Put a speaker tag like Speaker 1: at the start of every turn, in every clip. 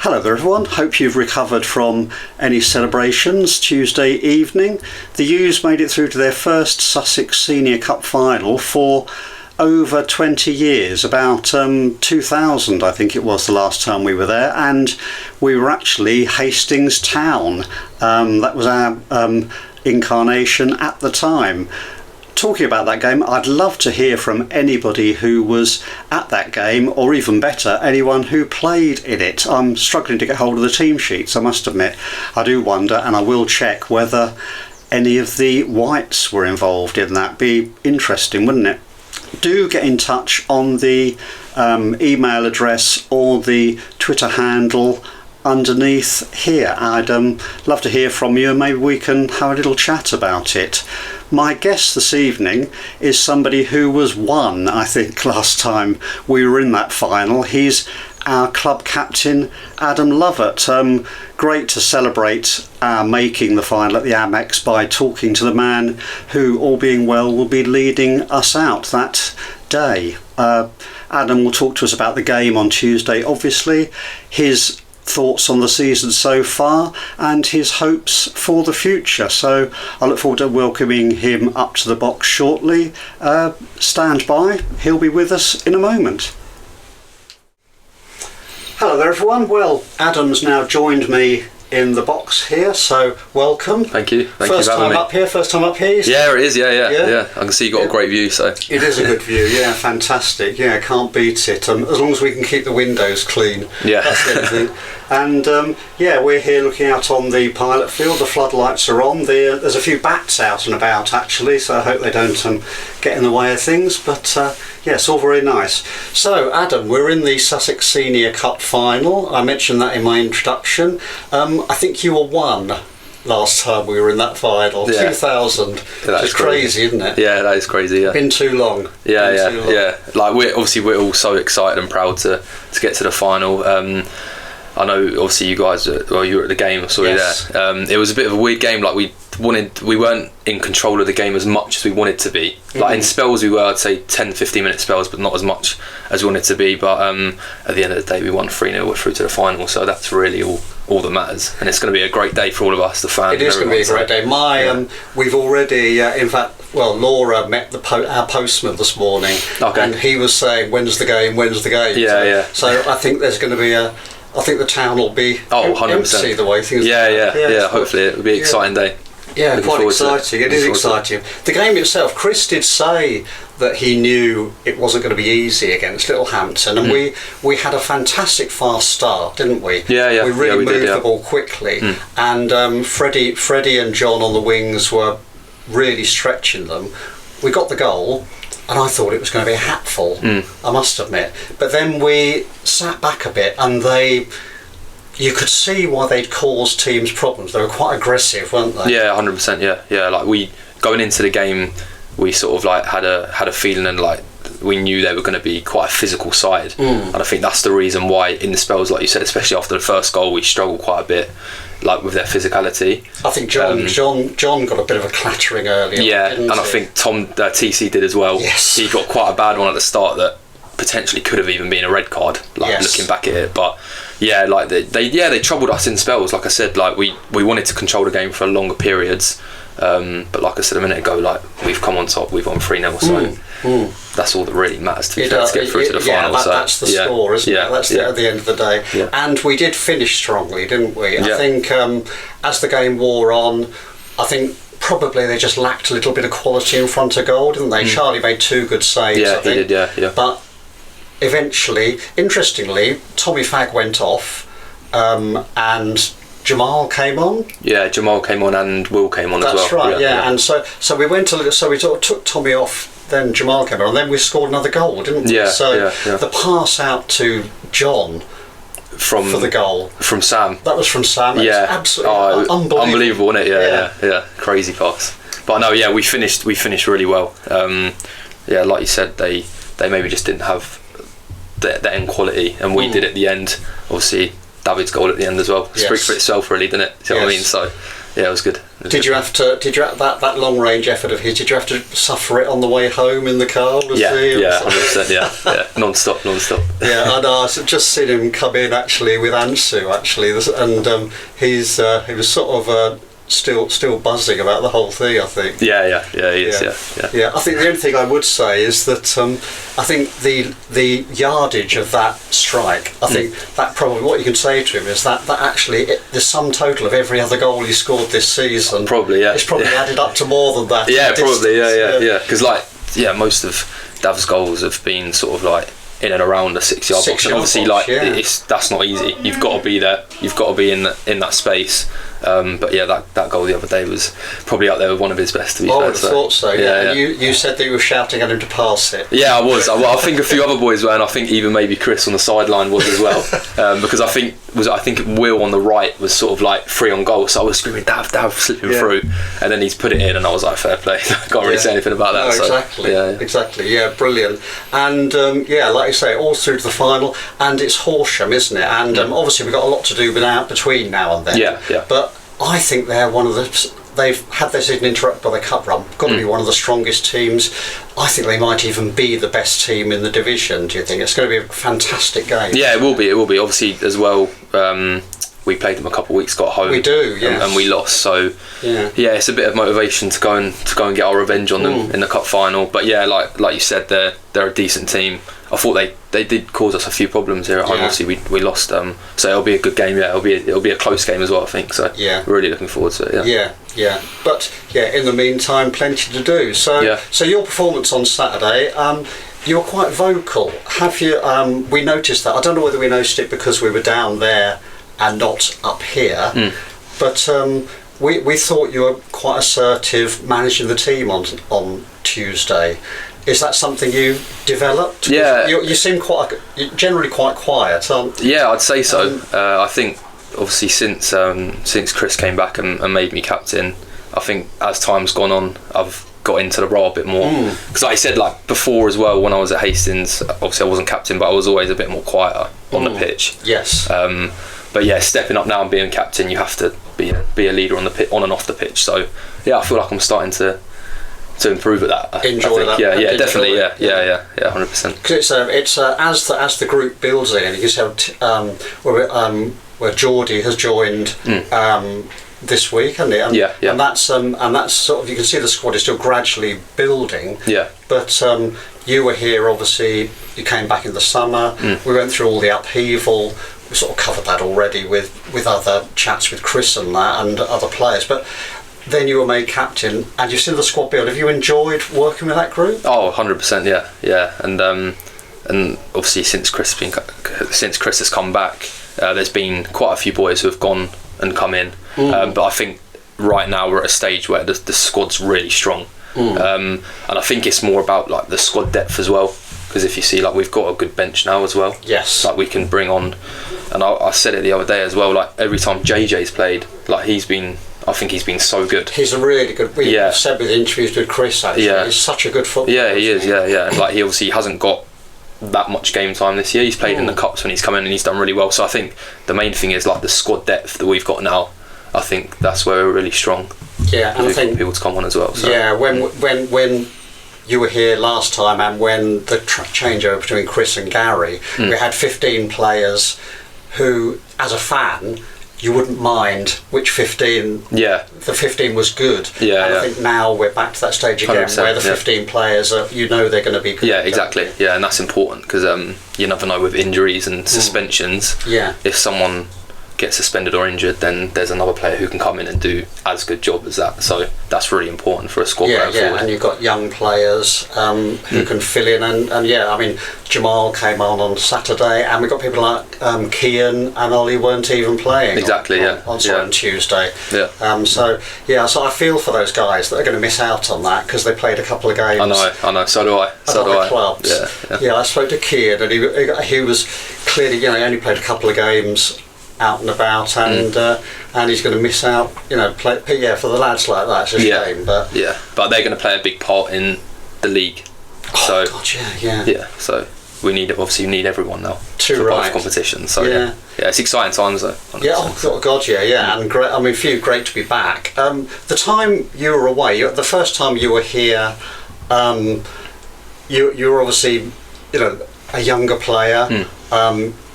Speaker 1: Hello there everyone, hope you've recovered from any celebrations Tuesday evening. The 𝑰𝑵𝑬𝑹𝑽𝑰𝑭 made it through to their first Sussex Senior Cup final for over 20 years, about 2000 I think it was the last time we were there, and we were actually Hastings Town. That was our incarnation at the time. Talking about that game, I'd love to hear from anybody who was at that game, or even better, anyone who played in it. I'm struggling to get hold of the team sheets, I must admit. I do wonder, and I will check whether any of the Whites were involved in that. Be interesting, wouldn't it? Do get in touch on the email address or the Twitter handle underneath here. I'd love to hear from you, and maybe we can have a little chat about it. My guest this evening is somebody who was one, I think, last time we were in that final. He's our club captain, Adam Lovatt. Great to celebrate our making the final at the Amex by talking to the man who, all being well, will be leading us out that day. Adam will talk to us about the game on Tuesday, obviously, his thoughts on the season so far and his hopes for the future. So I look forward to welcoming him up to the box shortly. Stand by, he'll be with us in a moment. Hello there everyone. Well, Adam's now joined me in the box here, so welcome.
Speaker 2: Thank you. Thank
Speaker 1: first
Speaker 2: you for having
Speaker 1: time
Speaker 2: me.
Speaker 1: First time up here?
Speaker 2: Yeah, it is. Yeah. I can see you got a great view. So
Speaker 1: it is a good view. Yeah, fantastic. Yeah, can't beat it. As long as we can keep the windows clean. Yeah, that's everything. And yeah, we're here looking out on the pilot field. The floodlights are on. There's a few bats out and about actually, so I hope they don't get in the way of things. But yes, all very nice. So Adam, we're in the Sussex Senior Cup final. I mentioned that in my introduction. I think you were one last time we were in that final, 2000.
Speaker 2: That
Speaker 1: is crazy, isn't it?
Speaker 2: Yeah, that is crazy. Yeah,
Speaker 1: been too long.
Speaker 2: Yeah. Like we're all so excited and proud to get to the final. I know, obviously, you guys. You were at the game. I saw you there. It was a bit of a weird game. Like we weren't in control of the game as much as we wanted to be. Like in spells we were, I'd say 10-15 minute spells, but not as much as we wanted to be. But at the end of the day we won 3-0, we're through to the final, so that's really all that matters, and it's going to be a great day for all of us, the fans.
Speaker 1: It is going to be a great day. We've already in fact, Laura met our postman this morning, and he was saying, when's the game? So I think there's going to be I think the town will be 100%. Empty the way things
Speaker 2: yeah, hopefully it'll be an exciting day.
Speaker 1: Yeah, looking quite exciting. It is exciting. The game itself, Chris did say that he knew it wasn't going to be easy against Littlehampton, and we had a fantastic fast start, didn't we?
Speaker 2: Yeah.
Speaker 1: We really moved the ball quickly, and Freddie and John on the wings were really stretching them. We got the goal, and I thought it was going to be a hatful, I must admit. But then we sat back a bit, and you could see why they'd caused teams problems. They were quite aggressive, weren't they? Yeah,
Speaker 2: 100%. Yeah. Like we going into the game, we sort of like had a feeling, and like we knew they were going to be quite a physical side. And I think that's the reason why in the spells, like you said, especially after the first goal, we struggled quite a bit, like with their physicality.
Speaker 1: I think John got a bit of a clattering earlier.
Speaker 2: Yeah, and I think Tom TC did as well.
Speaker 1: Yes,
Speaker 2: he got quite a bad one at the start that potentially could have even been a red card. Looking back at it, but. Yeah, like they troubled us in spells. Like I said, like we wanted to control the game for longer periods, but like I said a minute ago, like we've come on top, we've won 3-0, so that's all that really matters to get through to the final.
Speaker 1: That's the score, isn't it? That's at the end of the day. Yeah. And we did finish strongly, didn't we? I think as the game wore on, I think probably they just lacked a little bit of quality in front of goal, didn't they? Charlie made 2 good saves.
Speaker 2: Yeah,
Speaker 1: I think.
Speaker 2: He did. Yeah.
Speaker 1: But eventually, interestingly, Tommy Fagg went off, and Jamal came on.
Speaker 2: Yeah, Jamal came on and Will came on as well.
Speaker 1: That's right. Yeah. And so we went so we took Tommy off. Then Jamal came on, and then we scored another goal, didn't we?
Speaker 2: Yeah.
Speaker 1: So the pass out to John for the goal from Sam. That was from Sam.
Speaker 2: Yeah,
Speaker 1: absolutely
Speaker 2: unbelievable, wasn't it? Yeah. Crazy pass. But no, yeah, we finished really well. Yeah, like you said, they maybe just didn't have the end quality, and we did at the end. Obviously David's goal at the end as well speaks for itself, really, didn't it? Do you know what I mean? So yeah, it was good.
Speaker 1: Did you have that long range effort of his? Did you have to suffer it on the way home in the car?
Speaker 2: Yeah, 100%. Yeah, non-stop.
Speaker 1: Yeah, and I've just seen him come in actually with Ansu and he was sort of still buzzing about the whole thing, I think.
Speaker 2: Yeah, he is. Yeah.
Speaker 1: I think the only thing I would say is that I think the yardage of that strike, I think that probably what you can say to him is that actually the sum total of every other goal he scored this season it's probably added up to more than that.
Speaker 2: Yeah, probably. Yeah. Because most of Dav's goals have been sort of like in and around the 6-yard box, and obviously that's not easy. You've got to be there. You've got to be in that space. But yeah, that goal the other day was probably up there with one of his best, to be fair.
Speaker 1: I would have thought so. Yeah. You said that you were shouting at him to pass it.
Speaker 2: Yeah, I was. I think a few other boys were, and I think even maybe Chris on the sideline was as well. Because I think Will on the right was sort of like free on goal, so I was screaming Dav slipping through, and then he's put it in, and I was like, fair play. I can't really say anything about that.
Speaker 1: No, exactly. Exactly. Yeah, brilliant. And like you say, all through to the final, and it's Horsham, isn't it? And obviously we've got a lot to do between now and then.
Speaker 2: Yeah.
Speaker 1: But I think they're they've had their season interrupted by the cup run. Got to be one of the strongest teams. I think they might even be the best team in the division. Do you think it's going to be a fantastic game?
Speaker 2: Yeah, it will be. Obviously, as well. We played them a couple of weeks ago at home.
Speaker 1: We do, yes.
Speaker 2: And we lost. So yeah, it's a bit of motivation to go and get our revenge on them in the cup final. But yeah, like you said, they're a decent team. I thought they did cause us a few problems here at home. Obviously, we lost. So it'll be a good game. Yeah, it'll be a close game as well, I think. So really looking forward to it.
Speaker 1: Yeah. But in the meantime, plenty to do. So your performance on Saturday. You were quite vocal. Have you? We noticed that. I don't know whether we noticed it because we were down there and not up here, but we thought you were quite assertive managing the team on Tuesday. Is that something you developed?
Speaker 2: Yeah.
Speaker 1: You seem generally quite quiet, aren't you?
Speaker 2: Yeah, I'd say so. I think obviously since Chris came back and made me captain, I think as time's gone on, I've got into the role a bit more. Because like I said, like before as well, when I was at Hastings, obviously I wasn't captain, but I was always a bit more quieter on the pitch.
Speaker 1: Yes.
Speaker 2: But yeah, stepping up now and being captain, you have to be a leader on and off the pitch. So yeah, I feel like I'm starting to improve at that.
Speaker 1: Enjoy that.
Speaker 2: Yeah, definitely. Yeah, 100%.
Speaker 1: Because it's as the group builds in, you can see where Geordie has joined this week, hasn't it? And that's sort of, you can see the squad is still gradually building.
Speaker 2: Yeah.
Speaker 1: But you were here, obviously. You came back in the summer. We went through all the upheaval. We sort of covered that already with other chats with Chris and that and other players. But then you were made captain, and you've seen the squad build. Have you enjoyed working with that group?
Speaker 2: Oh, 100%. Yeah. And obviously since Chris has come back, there's been quite a few boys who have gone and come in. But I think right now we're at a stage where the squad's really strong. And I think it's more about like the squad depth as well. Because if you see, like, we've got a good bench now as well.
Speaker 1: Yes.
Speaker 2: Like, we can bring on, and I said it the other day as well, like, every time JJ's played, like, I think he's been so good.
Speaker 1: He's a really good, we've said with interviews with Chris, actually, he's such a good footballer.
Speaker 2: Yeah, he is, yeah. Like, he obviously hasn't got that much game time this year. He's played in the Cups when he's come in and he's done really well. So I think the main thing is, like, the squad depth that we've got now. I think that's where we're really strong.
Speaker 1: Yeah, and I think
Speaker 2: people to come on as well. So.
Speaker 1: Yeah, when you were here last time, and when the changeover between Chris and Gary, we had 15 players who, as a fan, you wouldn't mind which 15. Yeah. The 15 was good. Yeah. And I think now we're back to that stage again where the 15 players are, they're going to be good.
Speaker 2: Yeah, exactly. Yeah, and that's important because you never know with injuries and suspensions.
Speaker 1: Yeah.
Speaker 2: If someone gets suspended or injured, then there's another player who can come in and do as good job as that. So that's really important for a squad going forward.
Speaker 1: And you've got young players who can fill in, and I mean, Jamal came on Saturday, and we've got people like Kian and Ollie weren't even playing on Tuesday.
Speaker 2: Yeah.
Speaker 1: So I feel for those guys that are going to miss out on that because they played a couple of games.
Speaker 2: I know. So do I.
Speaker 1: Clubs. Yeah. I spoke to Kian, and he was clearly, he only played a couple of games out and about, and he's going to miss out. For the lads like that, it's a shame. But
Speaker 2: but they're going to play a big part in the league.
Speaker 1: So,
Speaker 2: Yeah. So we need everyone now
Speaker 1: Too
Speaker 2: for
Speaker 1: right.
Speaker 2: both competitions. So
Speaker 1: Yeah.
Speaker 2: yeah, it's exciting times though. 100%.
Speaker 1: Yeah, oh God, yeah, and great. I mean, for you, great to be back. The time you were away, the first time you were here, you were obviously, a younger player.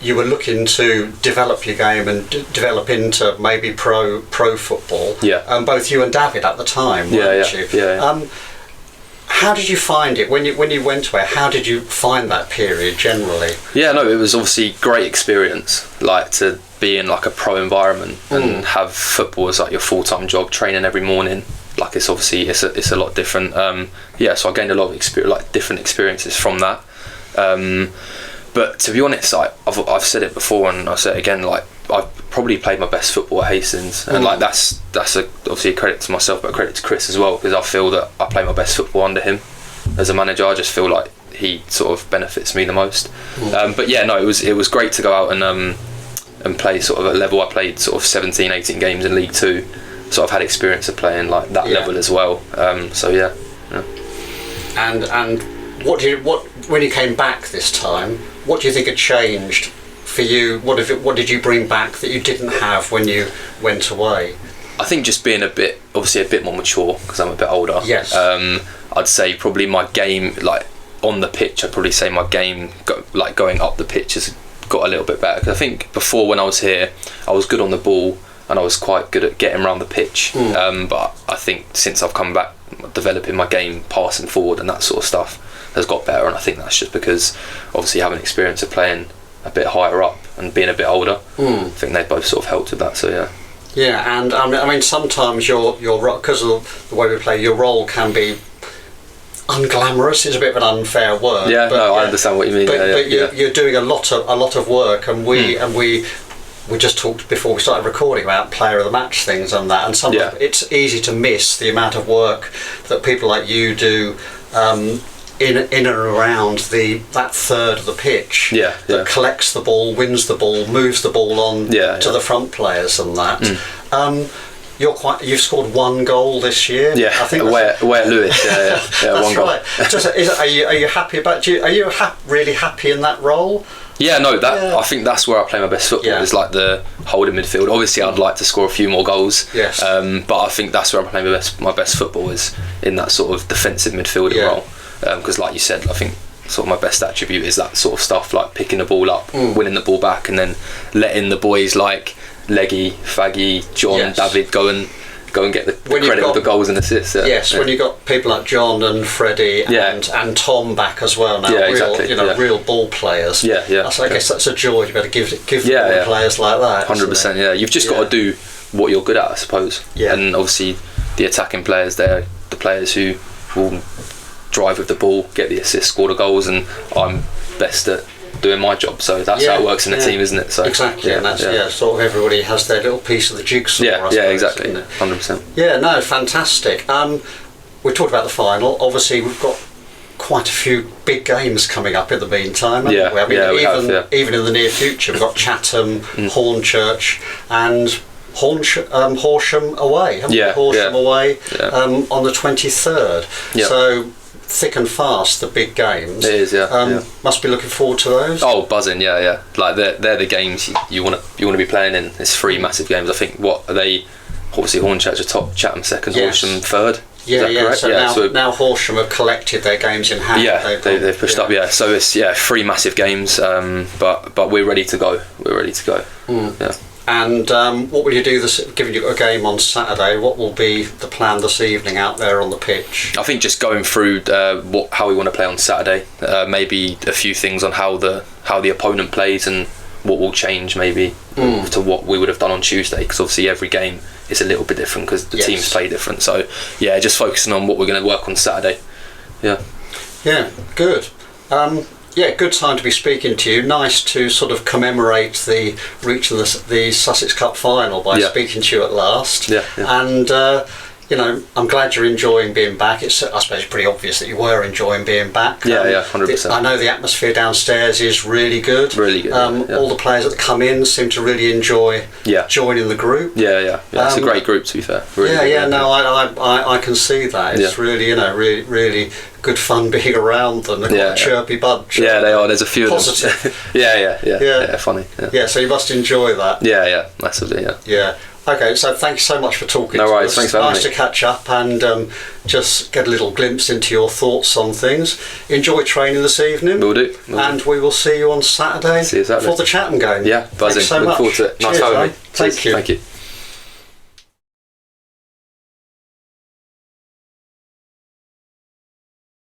Speaker 1: You were looking to develop your game and develop into maybe pro football.
Speaker 2: Yeah.
Speaker 1: Both you and David at the time, weren't you?
Speaker 2: Yeah.
Speaker 1: How did you find it when you went away? How did you find that period generally?
Speaker 2: Yeah, no, it was obviously great experience, like to be in like a pro environment and have football as like your full-time job, training every morning. Like it's obviously it's a lot different. So I gained a lot of experience, like different experiences from that. But to be honest, like I've said it before and I'll say it again, like I've probably played my best football at Hastings, and like that's obviously a credit to myself, but a credit to Chris as well, because I feel that I play my best football under him as a manager. I just feel like he sort of benefits me the most. But yeah, no, it was great to go out and play sort of at a level. I played sort of 17, 18 games in League Two, so I've had experience of playing like that level as well. So yeah.
Speaker 1: And when you came back this time, what do you think had changed for you? What did you bring back that you didn't have when you went away?
Speaker 2: I think just being a bit more mature, because I'm a bit older.
Speaker 1: Yes.
Speaker 2: I'd say probably my game, like on the pitch, I'd probably say my game, going up the pitch has got a little bit better. Because I think before, when I was here, I was good on the ball and I was quite good at getting around the pitch. But I think since I've come back, developing my game, passing forward and that sort of stuff has got better. And I think that's just because obviously having experience of playing a bit higher up and being a bit older, I think they both sort of helped with that. So yeah.
Speaker 1: Yeah, and I mean sometimes your because of the way we play, your role can be unglamorous. It's a bit of an unfair word.
Speaker 2: Yeah, but, I understand what you mean.
Speaker 1: But you're doing a lot of work, and we just talked before we started recording about player of the match things and that, and it's easy to miss the amount of work that people like you do. In and around that third of the pitch that collects the ball, wins the ball, moves the ball on to the front players and that. You've scored one goal this year.
Speaker 2: Yeah,
Speaker 1: I think
Speaker 2: away at Lewis. Yeah,
Speaker 1: that's
Speaker 2: one goal.
Speaker 1: Right. Are you happy about you? Are you really happy in that role?
Speaker 2: Yeah, no, I think that's where I play my best football. Is like the holding midfield. Obviously, I'd like to score a few more goals.
Speaker 1: Yes.
Speaker 2: But I think that's where I play my best football, is in that sort of defensive midfielder role. Because like you said, I think sort of my best attribute is that sort of stuff, like picking the ball up, winning the ball back, and then letting the boys like Leggy, Faggy, John, David go and get the credit of the goals and assists.
Speaker 1: When you've got people like John and Freddie and Tom back as well now, real ball players. I guess that's a joy. You better give players like that.
Speaker 2: 100%. Yeah, you've just got to do what you're good at, I suppose. Yeah. And obviously, the attacking players, they're the players who will drive with the ball, get the assists, score the goals, and I'm best at doing my job. So that's how it works in a team, isn't it? So
Speaker 1: exactly, and that's sort of everybody has their little piece of the jigsaw. I suppose,
Speaker 2: exactly, 100%.
Speaker 1: Yeah, no, fantastic. We talked about the final. Obviously, we've got quite a few big games coming up in the meantime. Haven't we? I mean, even in the near future, we've got Chatham, Hornchurch, and Horsham away. Horsham away on the 23rd.
Speaker 2: Yeah.
Speaker 1: So thick and fast, the big games.
Speaker 2: It is,
Speaker 1: Must be looking forward to those.
Speaker 2: Oh, buzzing, yeah. Like they're the games you want to be playing in. It's 3 massive games. I think what are they? Obviously, Hornchurch are top, Chatham second, Horsham third.
Speaker 1: So now Horsham have collected their games in hand.
Speaker 2: Yeah, they've pushed up. Yeah, so it's 3 massive games. But we're ready to go. Yeah. And
Speaker 1: what will you do given you've got a game on Saturday? What will be the plan this evening out there on the pitch?
Speaker 2: I think just going through how we want to play on Saturday. Maybe a few things on how the opponent plays and what will change maybe to what we would have done on Tuesday. Because obviously every game is a little bit different because the teams play different. So just focusing on what we're going to work on Saturday. Yeah,
Speaker 1: good. Good time to be speaking to you. Nice to sort of commemorate the reach of the Sussex Cup final by speaking to you at last.
Speaker 2: Yeah.
Speaker 1: And I'm glad you're enjoying being back. I suppose it's pretty obvious that you were enjoying being back.
Speaker 2: 100%.
Speaker 1: I know the atmosphere downstairs is really good.
Speaker 2: Really good.
Speaker 1: All the players that come in seem to really enjoy joining the group.
Speaker 2: Yeah. It's a great group, to be fair. Really good.
Speaker 1: No, I can see that. It's really, really good fun being around them. They're quite a chirpy bunch.
Speaker 2: Yeah, they are. There's a few
Speaker 1: positive.
Speaker 2: of them. Yeah, funny.
Speaker 1: Yeah, so you must enjoy that.
Speaker 2: Yeah, massively.
Speaker 1: Yeah. Okay, so thank you so much for talking to us.
Speaker 2: No worries, thanks for having me.
Speaker 1: Nice to catch up and just get a little glimpse into your thoughts on things. Enjoy training this evening.
Speaker 2: Will do.
Speaker 1: And we will see you on Saturday.
Speaker 2: See you Saturday.
Speaker 1: For the Chatham game.
Speaker 2: Yeah, buzzing.
Speaker 1: Thanks so
Speaker 2: Look
Speaker 1: much.
Speaker 2: forward to it. Nice
Speaker 1: Cheers,
Speaker 2: having me.
Speaker 1: Thank you.
Speaker 2: Thank you.